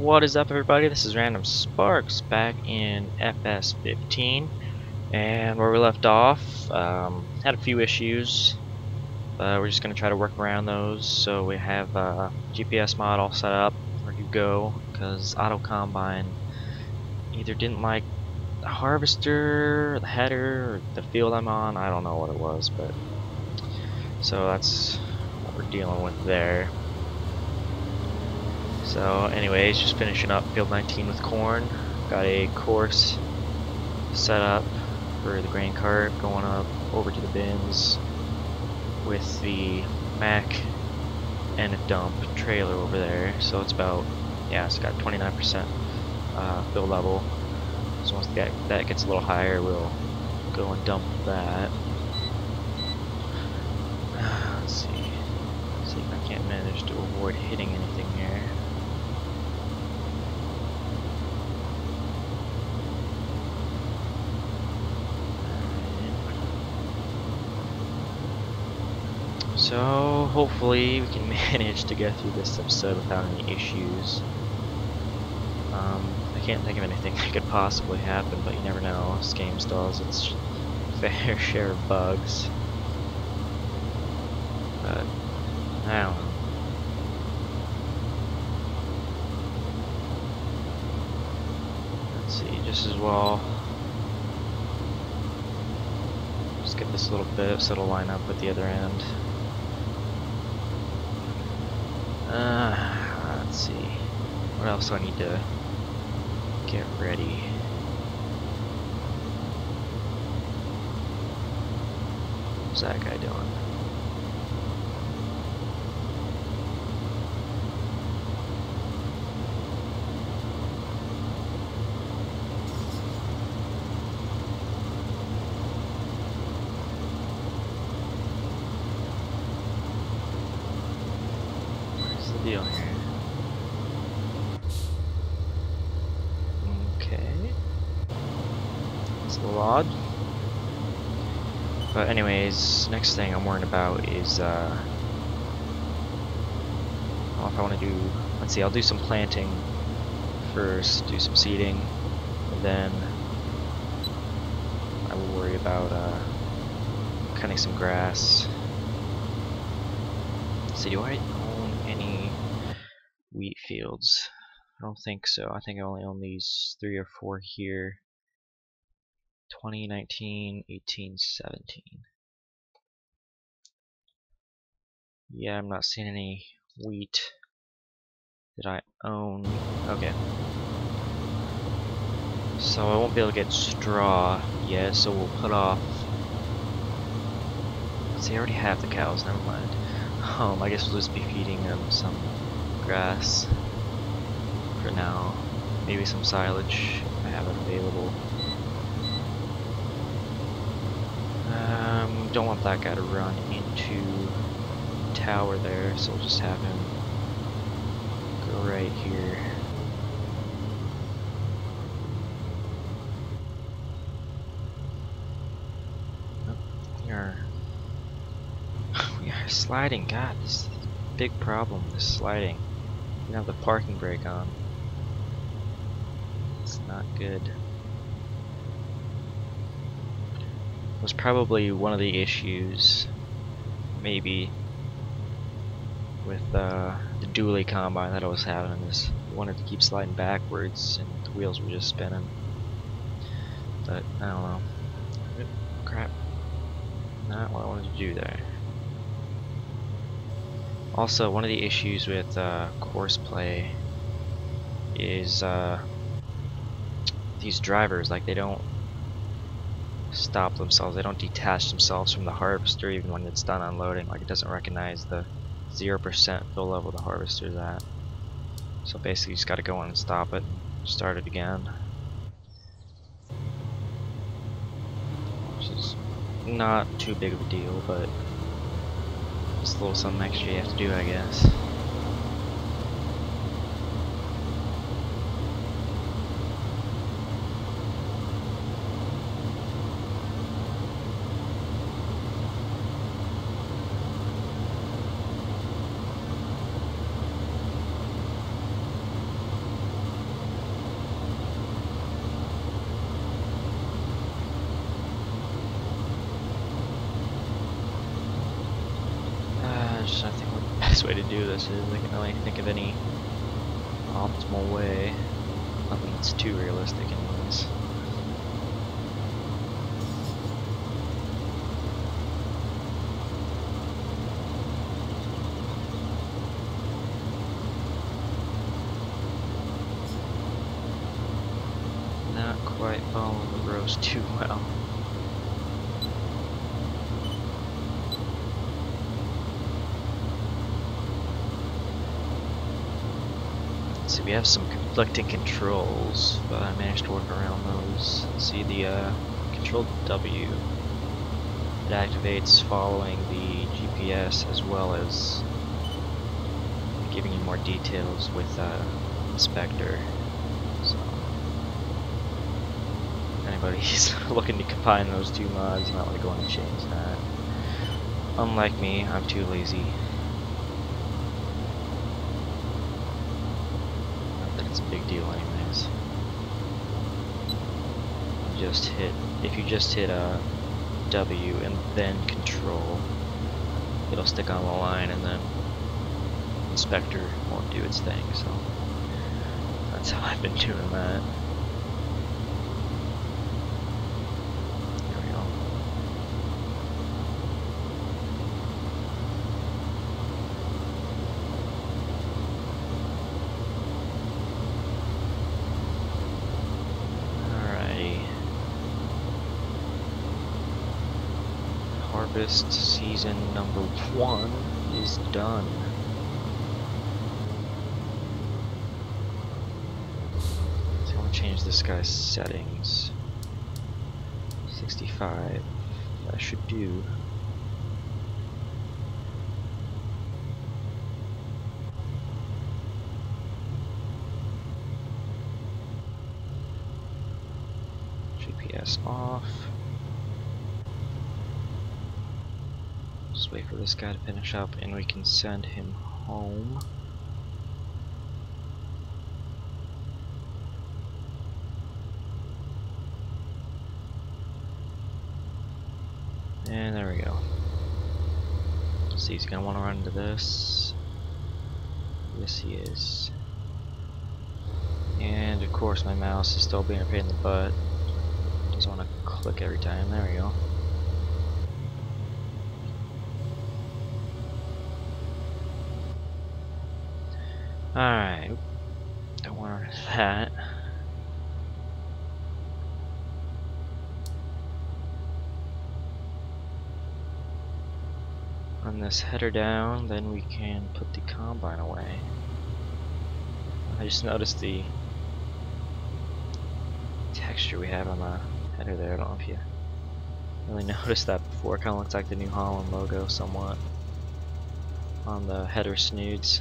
What is up, everybody? This is Random Sparks back in FS15, and where we left off, had a few issues. We're just gonna try to work around those. So we have GPS mod all set up, ready to go, because Auto Combine either didn't like the harvester, or the header, or the field I'm on. I don't know what it was, but so that's what we're dealing with there. So anyways, just finishing up field 19 with corn. Got a course set up for the grain cart going up over to the bins with the Mac and a dump trailer over there. So it's about, yeah, it's got 29% fill level. So once that gets a little higher, we'll go and dump that. Let's see if I can't manage to avoid hitting anything here. So hopefully we can manage to get through this episode without any issues. I can't think of anything that could possibly happen, but you never know. This game still has its fair share of bugs. But I don't know. Let's see, just as well. Just get this little bit so it'll line up with the other end. Let's see. What else do I need to get ready? What's that guy doing? Deal here. Okay. It's a little odd. But anyways, next thing I'm worried about is if I want to do, let's see, I'll do some planting first, do some seeding, and then I will worry about cutting some grass. Let's see, do I own any wheat fields? I don't think so. I think I only own these 3 or 4 here. 20, 19, 18, 17. Yeah, I'm not seeing any wheat that I own. Okay. So I won't be able to get straw yet, so we'll put off. Let's see, I already have the cows, never mind. I guess we'll just be feeding them some grass for now. Maybe some silage if I have it available. Don't want that guy to run into the tower there, so we'll just have him go right here. We are sliding. God, this is a big problem. This sliding. We don't have the parking brake on. It's not good. Was probably one of the issues, maybe, with the dually combine that I was having. Is I wanted to keep sliding backwards, and the wheels were just spinning. But I don't know. Crap. Not what I wanted to do there. Also, one of the issues with course play is these drivers, like, they don't stop themselves, they don't detach themselves from the harvester even when it's done unloading. Like, it doesn't recognize the 0% fill level the harvester is at. So basically you just gotta go in and stop it and start it again. Which is not too big of a deal, but just a little something extra you have to do, I guess. easiest way to do this is. I can't really think of any optimal way. Nothing that's too realistic anyways. Not quite following the rows too well. So we have some conflicting controls, but I managed to work around those. See the control W, it activates following the GPS as well as giving you more details with Inspector. So if anybody's looking to combine those two mods, you might want to go and change that. Unlike me, I'm too lazy. It's a big deal anyways. If you just hit W and then control, it'll stick on the line and then Inspector won't do its thing, so that's how I've been doing that. There we go. Harvest season number 1 is done. So I'm gonna change this guy's settings. 65. That should do. GPS off. Just wait for this guy to finish up and we can send him home. And there we go. Let's see, he's gonna want to run into this. Yes, he is. And of course, my mouse is still being a pain in the butt. Just want to click every time. There we go. Alright, don't want that. Run this header down, then we can put the combine away. I just noticed the texture we have on the header there. I don't know if you really noticed that before. It kind of looks like the New Holland logo somewhat on the header snoods.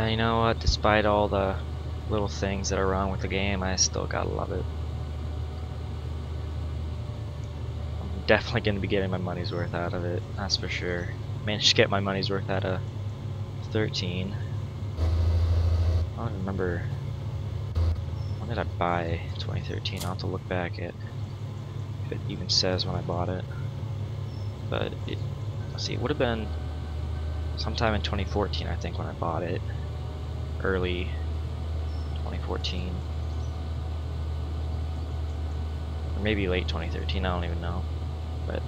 You know what, despite all the little things that are wrong with the game, I still gotta love it. I'm definitely gonna be getting my money's worth out of it, that's for sure. Managed to get my money's worth out of 13. I don't remember, when did I buy 2013? I'll have to look back at if it even says when I bought it. But let's see, it would have been sometime in 2014 I think when I bought it. Early 2014, or maybe late 2013, I don't even know, but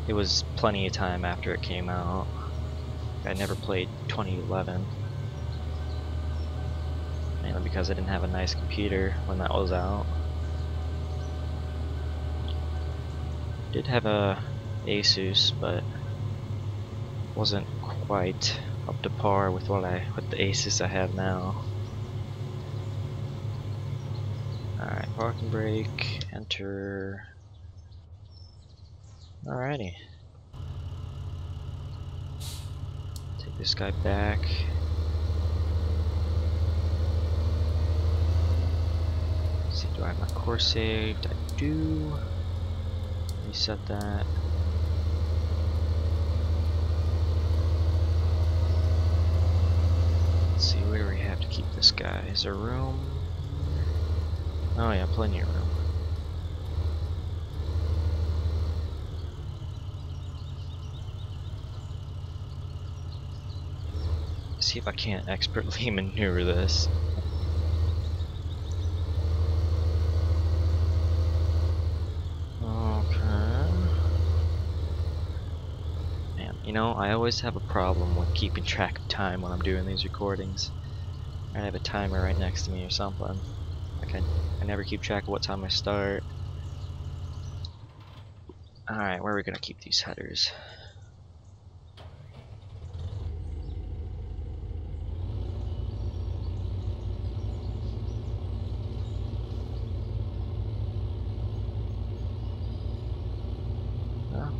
it was plenty of time after it came out. I never played 2011, mainly because I didn't have a nice computer when that was out. Did have a Asus, but wasn't quite up to par with what the Asus I have now. Alright, parking brake, enter. Alrighty. Take this guy back. Let's see, do I have my course saved? I do. Reset that. Let's see, where do we have to keep this guy? Is there room? Oh yeah, plenty of room. See if I can't expertly maneuver this. Okay. Man, you know, I always have a problem with keeping track of time when I'm doing these recordings. I have a timer right next to me or something. Like I never keep track of what time I start. Alright, where are we gonna keep these headers?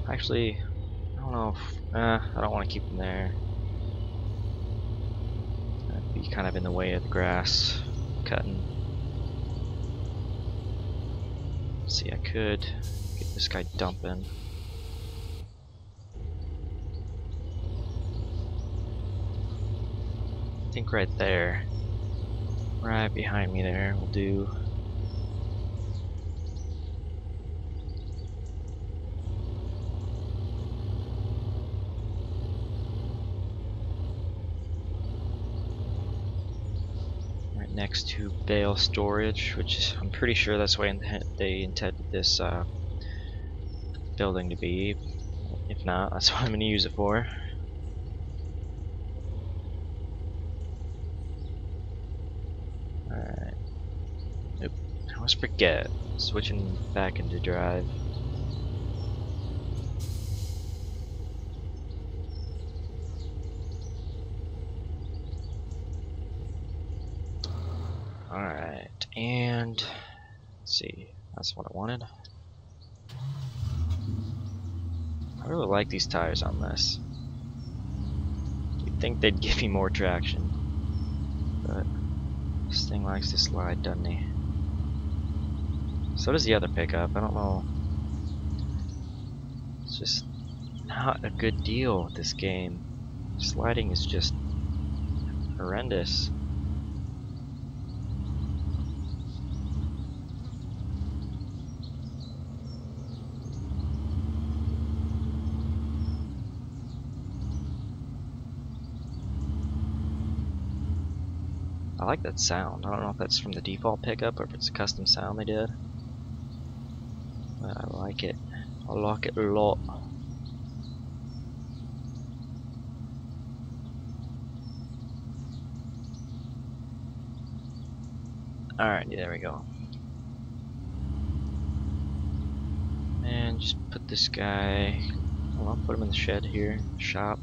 Actually, I don't know if, I don't want to keep them there. That'd be kind of in the way of the grass cutting. See, I could get this guy dumping. I think right there, right behind me there, will do. Right next to bale storage, which is, I'm pretty sure that's why they intended this building to be. If not, that's what I'm going to use it for. Alright. Nope. I always forget. Switching back into drive. Alright, and let's see. That's what I wanted. I really like these tires on this. You'd think they'd give me more traction. But this thing likes to slide, doesn't he? So does the other pickup. I don't know. It's just not a good deal with this game. Sliding is just horrendous. I like that sound. I don't know if that's from the default pickup or if it's a custom sound they did. But I like it. I like it a lot. Alright, there we go. And just put this guy, well, I'll put him in the shed here, shop.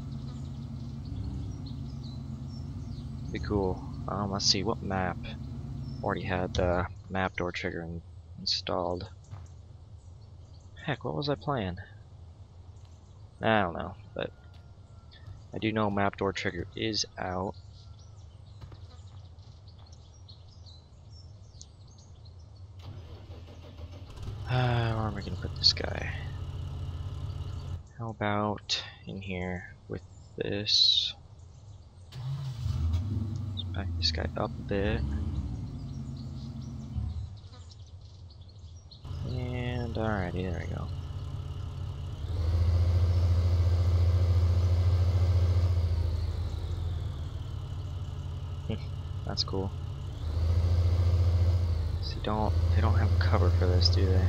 Be cool. Let's see, what map? Already had the map door trigger installed. Heck, what was I playing? I don't know, but I do know map door trigger is out. Where am I gonna put this guy? How about in here with this? Let's back this guy up a bit. And alrighty, there we go. That's cool. See, they don't have a cover for this, do they?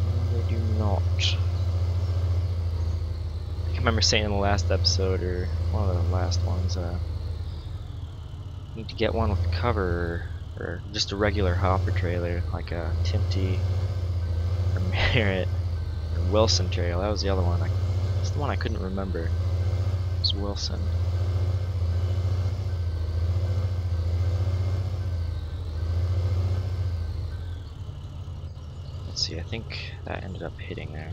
No, they do not. I remember saying in the last episode, or one of the last ones, need to get one with a cover, or just a regular hopper trailer, like a Timty, or Merritt, or Wilson trail. That was the other one. That's the one I couldn't remember. It was Wilson. Let's see, I think that ended up hitting there.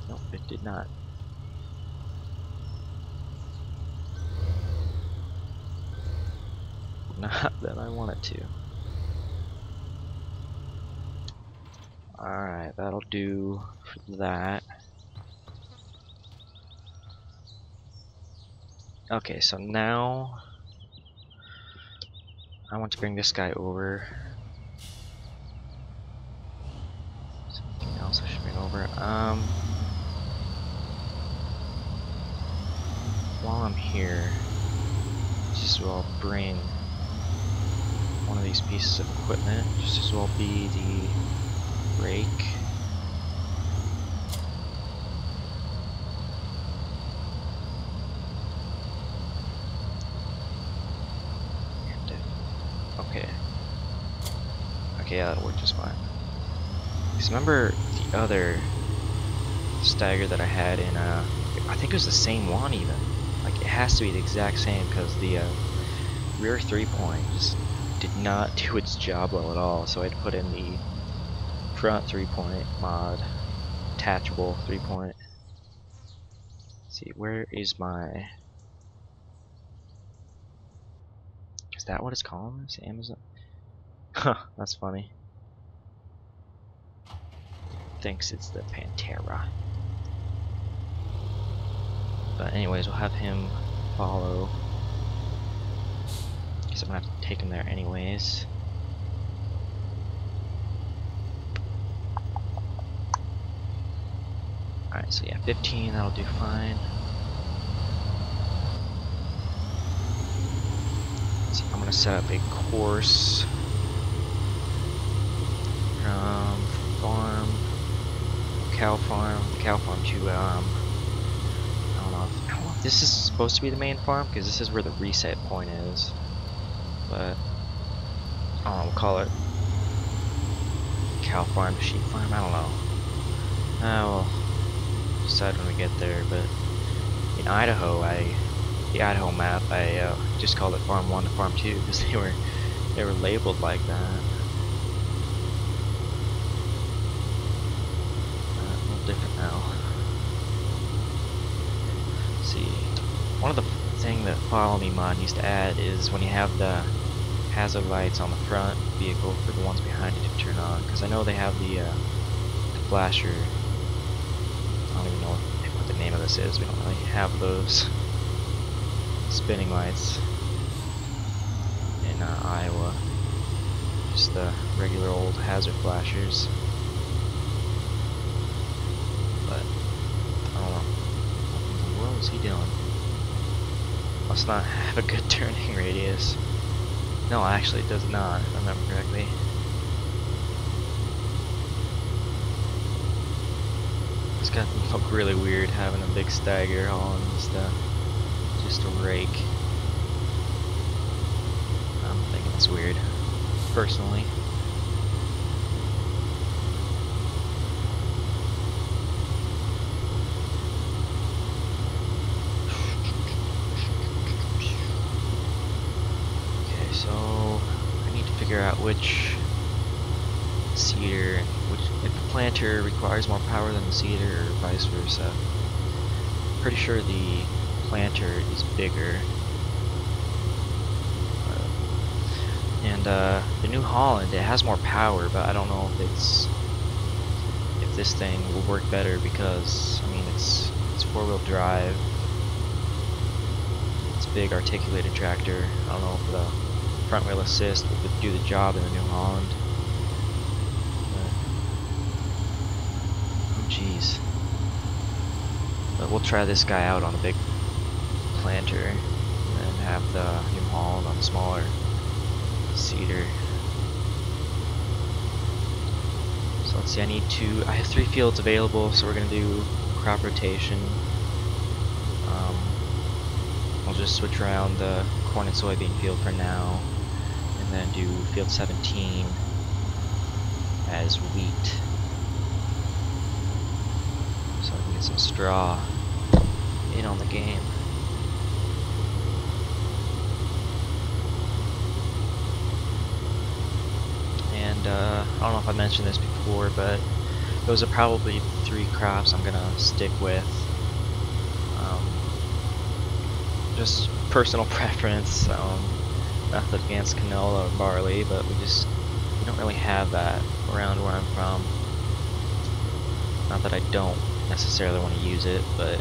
Nope, it did not. Not that I want it to. Alright, that'll do for that. Okay, so now I want to bring this guy over. Something else I should bring over. While I'm here, just as well bring one of these pieces of equipment. Just as well be the rake. Okay. Okay, yeah, that'll work just fine. Because remember the other stagger that I had in, I think it was the same one even. Like, it has to be the exact same because the rear 3-point just did not do its job well at all. So I had to put in the front 3-point mod, attachable 3-point. Let's see, where is my... Is that what it's called? Is it Amazon? Huh, that's funny. Thinks it's the Pantera. But anyways, we'll have him follow. Because I'm gonna have to take him there anyways. Alright, so yeah, 15, that'll do fine. So I'm gonna set up a course from farm, cow farm to I don't know if this is supposed to be the main farm because this is where the reset point is. But I don't know, we'll call it cow farm to sheep farm. I don't know. We'll decide when we get there. But in Idaho, the Idaho map, I just called it farm 1 to farm 2 because they were labeled like that. A little different now. Let's see, one of the thing that Follow Me mod needs to add is when you have the hazard lights on the front vehicle for the ones behind you to turn on, because I know they have the flasher. I don't even know what the name of this is. We don't really have those spinning lights in Iowa. Just the regular old hazard flashers. But I don't know. What in the world is he doing? Must not have a good turning radius. No, actually it does not, if I remember correctly. It's gonna look really weird having a big stagger hauling just a rake. I'm thinking it's weird, personally. Okay, so I need to figure out which seeder, if the planter requires more power than the seeder or vice versa. Pretty sure the planter is bigger. And the New Holland, it has more power, but I don't know if this thing will work better because I mean it's 4-wheel drive. It's a big articulated tractor. I don't know if the front wheel assist will do the job in the New Holland. Jeez. But we'll try this guy out on a big planter and then have the New Holland on the smaller seeder. So let's see, I have 3 fields available, so we're gonna do crop rotation. I'll just switch around the corn and soybean field for now and then do field 17 as wheat. So I can get some straw in on the game. And I don't know if I mentioned this before, but those are probably 3 crops I'm gonna stick with. Just personal preference. nothing against canola or barley, but we don't really have that around where I'm from. Not that I don't necessarily want to use it, but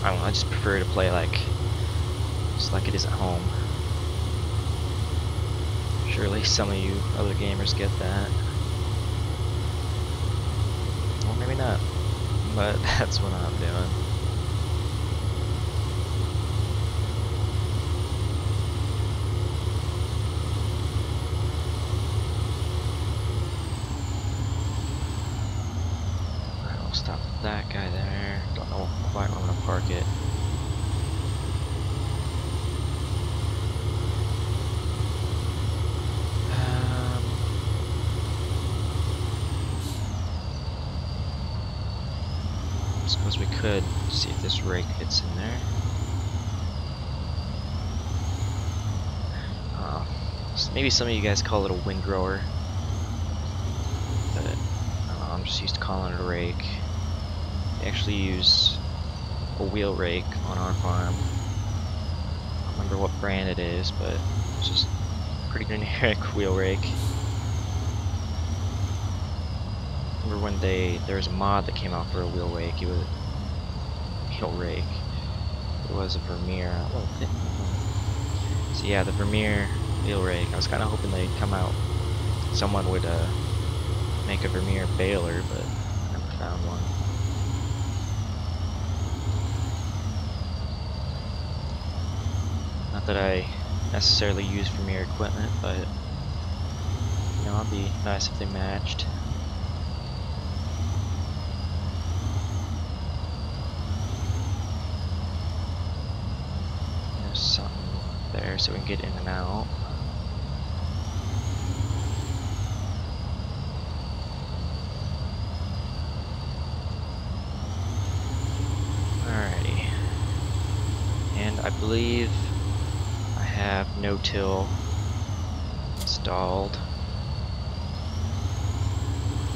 I don't know, I just prefer to play just like it is at home. Surely some of you other gamers get that. Or maybe not, but that's what I'm doing. Alright, we'll stop that guy there. Don't know quite where I'm gonna park it. I suppose we could see if this rake fits in there. Maybe some of you guys call it a windrower, but I'm just used to calling it a rake. We actually use a wheel rake on our farm. I don't remember what brand it is, but it's just a pretty generic wheel rake. I remember when there was a mod that came out for a wheel rake. It was It was a Vermeer. So yeah, the Vermeer wheel rake. I was kind of hoping they'd come out. Someone would make a Vermeer baler, but I never found one. Not that I necessarily use Vermeer equipment, but you know, it'd be nice if they matched. There's something there so we can get in and out. Alrighty. And I believe I have no-till installed.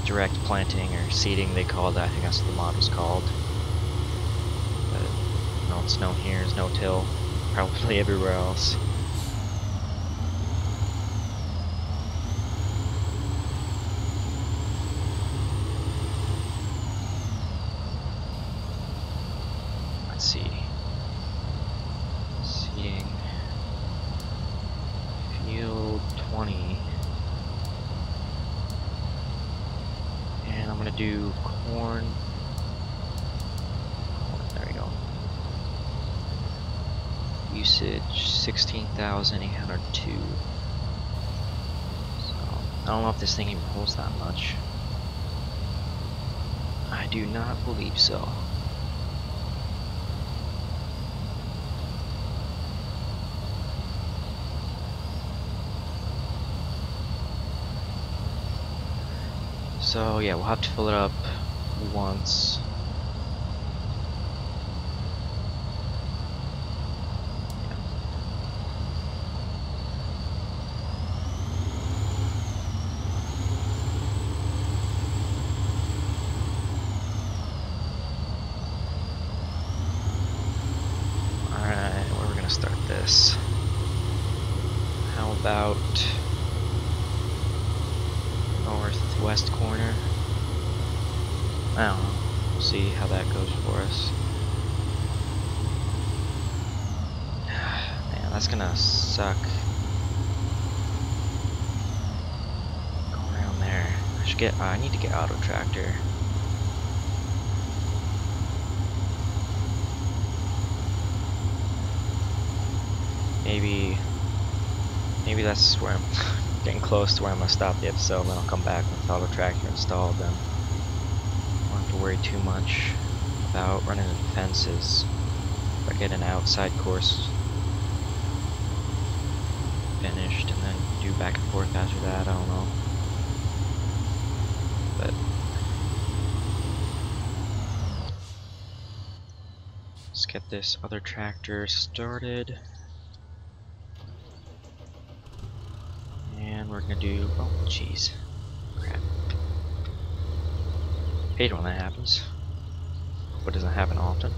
Direct planting or seeding they called it. I think that's what the mod was called. But no, it's known here as no-till. Probably everywhere else. Let's see. Seeding. Field 20. And I'm gonna do corn. There we go. Usage 16,802. So I don't know if this thing even holds that much. I do not believe so. So yeah, we'll have to fill it up once. Alright, where are we gonna start this? How about northwest corner? I don't know. We'll see how that goes for us. Man, that's gonna suck. Go around there. I need to get auto tractor. Maybe that's where I'm getting close to where I'm gonna stop the episode, and then I'll come back with auto tractor installed. Then I don't have to worry too much about running into fences. If I get an outside course finished and then do back and forth after that, I don't know. But let's get this other tractor started. And we're gonna do, oh jeez, crap. Hate when that happens, but it doesn't happen often.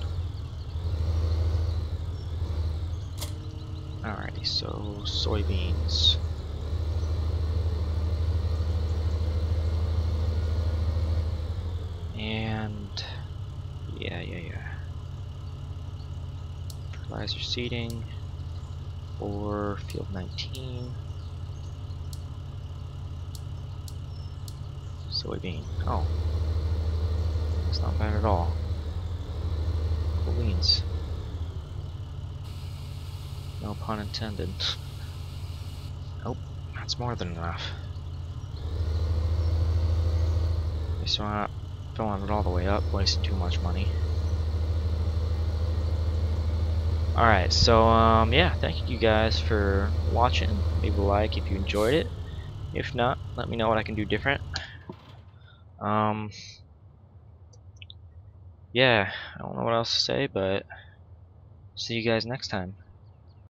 Alrighty, so soybeans. And yeah. Fertilizer seeding for field 19. Soybean. Oh, that's not bad at all. Cool beans. No pun intended. Nope, that's more than enough. So I'm not filling it all the way up, wasting too much money. Alright, so yeah, thank you guys for watching. Leave a like if you enjoyed it. If not, let me know what I can do different. Um yeah, I don't know what else to say, but see you guys next time.